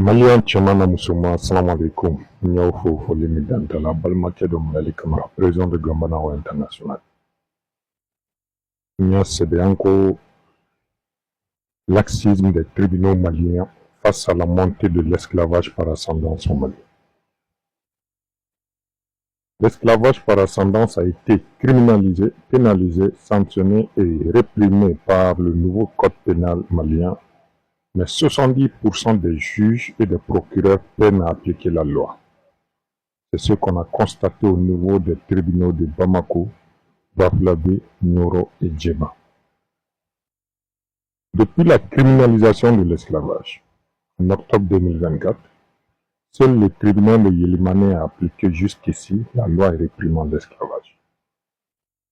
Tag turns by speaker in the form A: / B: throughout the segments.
A: Malian cɛman musoman assalamu alaikum. N y'aw fo foli min dantala balimakɛ dɔ Mali Camara président de Gambanawa international. N y'a sɛbɛn ko laxisme des tribunaux maliens face à la montée de l'esclavage par ascendance au Mali. L'esclavage par ascendance a été criminalisé, pénalisé, sanctionné et réprimé par le nouveau code pénal malien, mais 70% des juges et des procureurs peinent à appliquer la loi. C'est ce qu'on a constaté au niveau des tribunaux de Bamako, Bafoussam, Nioro et Djema. Depuis la criminalisation de l'esclavage, en octobre 2024, seul le tribunal de Yélimané a appliqué jusqu'ici la loi réprimant l'esclavage.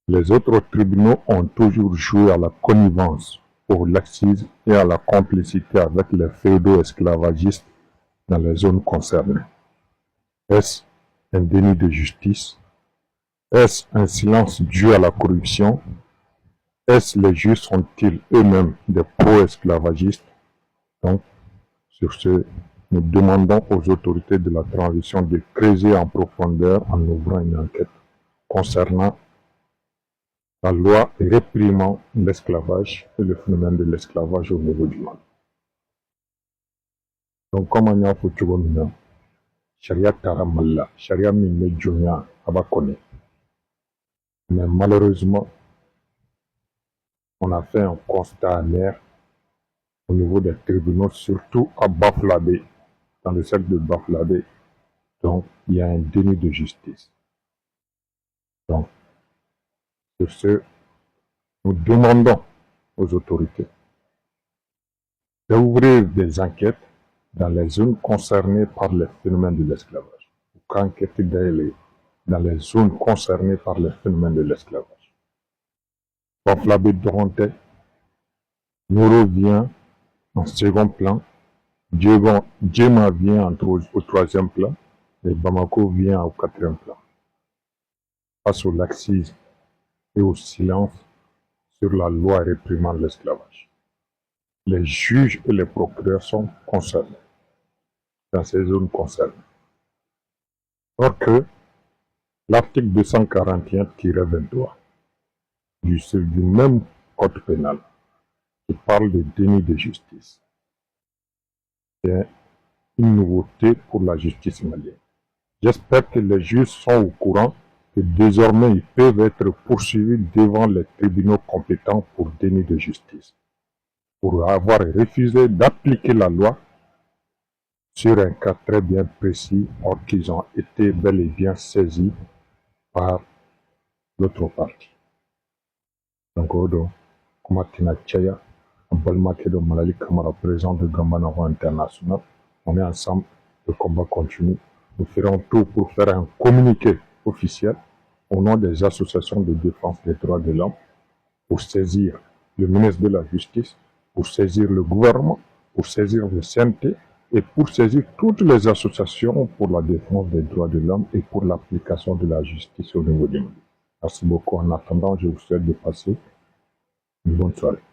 A: Les autres tribunaux ont toujours joué à la connivence, au laxisme et à la complicité avec les féodaux esclavagistes dans les zones concernées. Est-ce un déni de justice? Est-ce un silence dû à la corruption? Est-ce les juges sont-ils eux-mêmes des pro-esclavagistes? Donc, sur ce, nous demandons aux autorités de la transition de creuser en profondeur en ouvrant une enquête concernant la loi réprimant l'esclavage et le phénomène de l'esclavage au niveau du monde. Donc, comme on a fait tout Sharia Taramalla, Sharia Mimedjonia Abakone. Mais malheureusement, on a fait un constat amer au niveau des tribunaux, surtout à Bafoussam, dans le cercle de Bafoussam. Donc, il y a un déni de justice. Donc, sur ce, nous demandons aux autorités d'ouvrir des enquêtes dans les zones concernées par les phénomènes de l'esclavage. Enquêter dans les zones concernées par les phénomènes de l'esclavage. Bafoussam Doronte, Nioro vient en second plan, Djema vient au troisième plan, et Bamako vient au quatrième plan. Face au laxisme et au silence sur la loi réprimant l'esclavage. Les juges et les procureurs sont concernés dans ces zones concernées. Or que l'article 241-23 du même code pénal qui parle de déni de justice est une nouveauté pour la justice malienne. J'espère que les juges sont au courant que désormais ils peuvent être poursuivis devant les tribunaux compétents pour déni de justice, pour avoir refusé d'appliquer la loi sur un cas très bien précis, or qu'ils ont été bel et bien saisis par l'autre partie. Donc, comme Tinachaya, Balmakedo Malali Camara, président de Gambanawa international, on est ensemble, le combat continue. Nous ferons tout pour faire un communiqué officiel au nom des associations de défense des droits de l'homme pour saisir le ministre de la Justice, pour saisir le gouvernement, pour saisir le CNT et pour saisir toutes les associations pour la défense des droits de l'homme et pour l'application de la justice au niveau du monde. Merci beaucoup. En attendant, je vous souhaite de passer une bonne soirée.